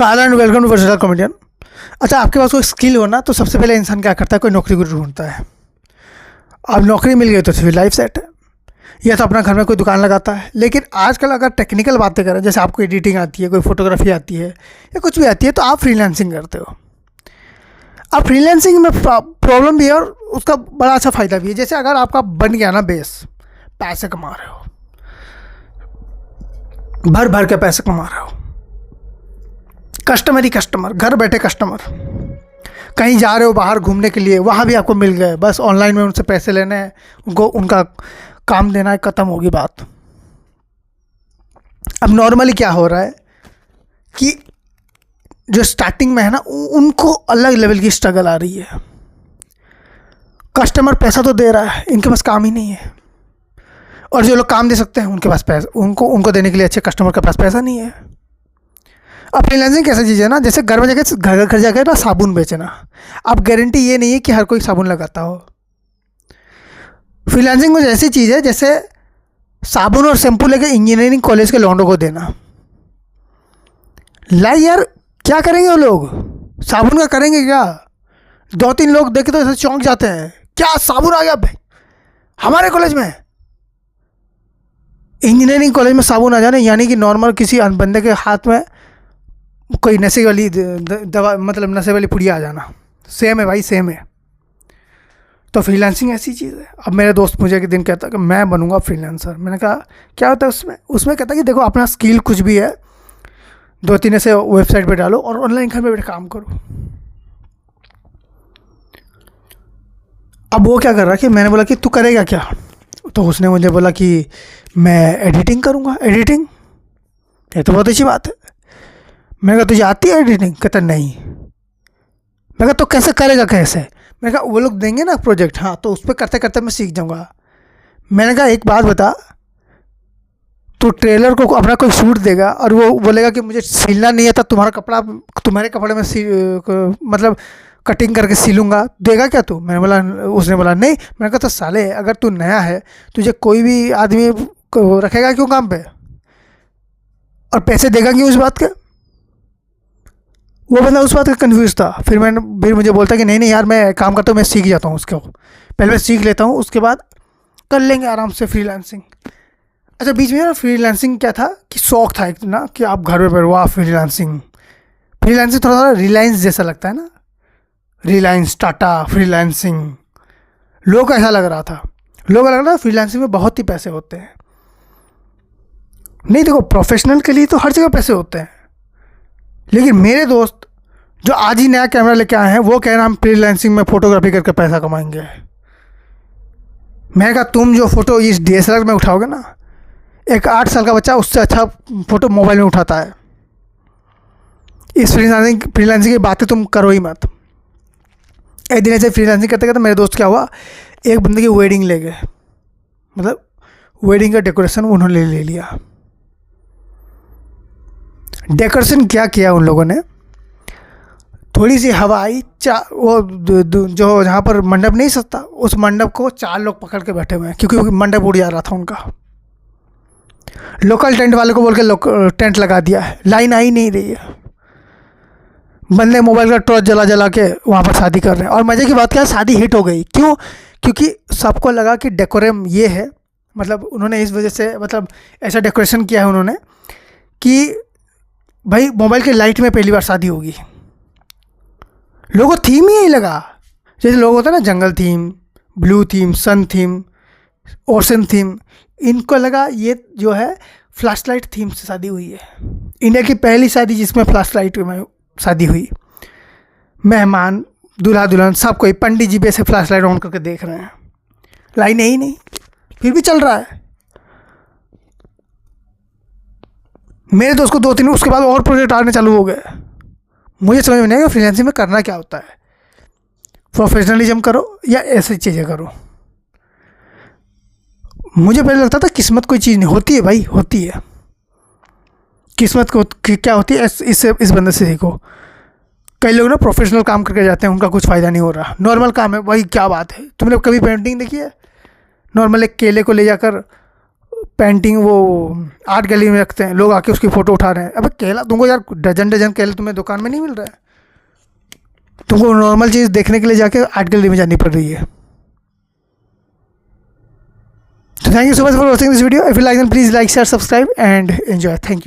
Hello and welcome to versatile comedian. अच्छा, आपके पास कोई स्किल हो ना तो सबसे पहले इंसान क्या करता है, कोई नौकरी को ढूंढता है। अब नौकरी मिल गई तो फिर लाइफ सेट है, या तो अपना घर में कोई दुकान लगाता है। लेकिन आजकल अगर टेक्निकल बातें करें, जैसे आपको एडिटिंग आती है, कोई फोटोग्राफी आती है या कुछ भी आती है, तो आप फ्रीलांसिंग करते हो। अब फ्रीलांसिंग में प्रॉब्लम भी है और उसका बड़ा अच्छा फ़ायदा भी है। जैसे अगर आपका बन गया ना बेस, पैसे कमा रहे हो, भर भर के पैसे कमा रहे हो, कस्टमर ही कस्टमर, घर बैठे कस्टमर, कहीं जा रहे हो बाहर घूमने के लिए, वहाँ भी आपको मिल गए, बस ऑनलाइन में उनसे पैसे लेने हैं, उनको उनका काम देना है, ख़त्म होगी बात। अब नॉर्मली क्या हो रहा है कि जो स्टार्टिंग में है ना, उनको अलग लेवल की स्ट्रगल आ रही है। कस्टमर पैसा तो दे रहा है, इनके पास काम ही नहीं है, और जो लोग काम दे सकते हैं उनके पास पैसा, उनको देने के लिए अच्छे कस्टमर के पास पैसा नहीं है। अब फ्रीलांसिंग कैसी चीज़ है ना, जैसे घर में जाकर घर जाकर ना साबुन बेचना। अब गारंटी ये नहीं है कि हर कोई साबुन लगाता हो। फ्रीलांसिंग कुछ ऐसी चीज़ है जैसे साबुन और शैम्पू लेके इंजीनियरिंग कॉलेज के लौंडों को देना। लाई यार, क्या करेंगे वो लोग? साबुन का करेंगे क्या? 2-3 लोग देखे तो ऐसे चौंक जाते हैं, क्या साबुन आ गया भाई हमारे कॉलेज में? इंजीनियरिंग कॉलेज में साबुन आ जाने यानी कि नॉर्मल किसी बंदे के हाथ में कोई नशे वाली दवा, मतलब नशे वाली पुड़िया आ जाना। सेम है भाई, सेम है। तो फ्रीलांसिंग ऐसी चीज़ है। अब मेरे दोस्त मुझे एक दिन कहता कि मैं बनूंगा फ्रीलांसर। मैंने कहा क्या होता है उसमें कहता कि देखो, अपना स्किल कुछ भी है, 2-3 ऐसे वेबसाइट पे डालो और ऑनलाइन घर में बैठे काम करो। अब वो क्या कर रहा है कि मैंने बोला कि तू करेगा क्या? तो उसने मुझे बोला कि मैं एडिटिंग करूँगा। एडिटिंग, ये तो बहुत अच्छी बात है। मैंने कहा तुझे आती है एडिटिंग? कहता नहीं। मैं कहा तो कैसे करेगा, कैसे? मैंने कहा वो लोग देंगे ना प्रोजेक्ट, हाँ, तो उस पर करते करते मैं सीख जाऊँगा। मैंने कहा एक बात बता, तो ट्रेलर को अपना कोई शूट देगा और वो बोलेगा कि मुझे सिलना नहीं आता, तुम्हारा कपड़ा तुम्हारे कपड़े में मतलब कटिंग करके सिलूँगा, देगा क्या तू? मैंने बोला, उसने बोला नहीं। मैंने कहा तो साले, अगर तू नया है, तुझे कोई भी आदमी रखेगा क्यों काम पे, और पैसे देगा क्यों उस बात के? वो बंदा उस बात का कन्फ्यूज़ था। फिर मुझे बोलता कि नहीं यार, मैं काम करता हूँ, मैं सीख जाता हूँ उसको, पहले मैं सीख लेता हूँ, उसके बाद कर लेंगे आराम से फ्रीलांसिंग। अच्छा, बीच में ना फ्रीलांसिंग क्या था कि शौक था एक ना, कि आप घर में बैठो, वाह फ्रीलांसिंग थोड़ा सा रिलायंस जैसा लगता है ना, रिलायंस, टाटा, फ्रीलांसिंग। लोग ऐसा लग रहा था, फ्रीलांसिंग में बहुत ही पैसे होते हैं। नहीं देखो, प्रोफेशनल के लिए तो हर जगह पैसे होते हैं, लेकिन मेरे दोस्त जो आज ही नया कैमरा लेके आए हैं, वो कह रहे हैं हम फ्रीलांसिंग में फ़ोटोग्राफी करके पैसा कमाएंगे। मैंने कहा तुम जो फ़ोटो इस DSLR में उठाओगे ना, एक 8 साल का बच्चा उससे अच्छा फ़ोटो मोबाइल में उठाता है। इस फ्रीलांसिंग की बातें तुम करो ही मत। एक दिन ऐसे फ्रीलांसिंग करते करते मेरे दोस्त क्या हुआ, एक बंदे की वेडिंग ले गए, मतलब वेडिंग का डेकोरेशन उन्होंने ले लिया। डेकोरेशन क्या किया उन लोगों ने, थोड़ी सी हवा आई, वो जो जहाँ पर मंडप नहीं सजता, उस मंडप को 4 लोग पकड़ के बैठे हुए हैं, क्योंकि मंडप उड़ जा रहा था उनका। लोकल टेंट वाले को बोल के टेंट लगा दिया है, लाइन आ ही नहीं रही है। बंदे मोबाइल का टॉर्च जला के वहाँ पर शादी कर रहे हैं। और मज़े की बात क्या है, शादी हिट हो गई। क्यों? क्योंकि सबको लगा कि डेकोरेम ये है, मतलब उन्होंने इस वजह से, मतलब ऐसा डेकोरेशन किया है उन्होंने कि भाई मोबाइल के लाइट में पहली बार शादी होगी। लोगों को थीम ही यही लगा, जैसे लोग होता है ना, जंगल थीम, ब्लू थीम, सन थीम, ओशन थीम। इनको लगा ये जो है फ्लैश लाइट थीम से शादी हुई है। इंडिया की पहली शादी जिसमें फ्लैश लाइट में शादी हुई। मेहमान, दूल्हा दुल्हन, सब कोई, पंडित जी भी ऐसे फ्लैश लाइट ऑन करके देख रहे हैं, लाइन है ही नहीं, फिर भी चल रहा है। मेरे दोस्त को 2-3 उसके बाद और प्रोजेक्ट आने चालू हो गए। मुझे समझ में नहीं आया फ्रीलांसिंग में करना क्या होता है। प्रोफेशनलिज्म करो या ऐसी चीज़ें करो। मुझे पहले लगता था किस्मत कोई चीज़ नहीं होती है भाई, होती है किस्मत को क्या होती है, इस बंदे से सीखो। कई लोग ना प्रोफेशनल काम करके जाते हैं, उनका कुछ फ़ायदा नहीं हो रहा। नॉर्मल काम है भाई, क्या बात है। तुमने कभी पेंटिंग देखी है? नॉर्मल एक केले को ले जाकर पेंटिंग वो आर्ट गैलरी में रखते हैं, लोग आके उसकी फ़ोटो उठा रहे हैं। अबे केला तुमको यार डजन डजन केले तुम्हें दुकान में नहीं मिल रहा है, तुमको नॉर्मल चीज़ देखने के लिए जाके आर्ट गैलरी में जानी पड़ रही है। तो thank you so much for watching this video. If you like then please like share subscribe and enjoy. Thank you.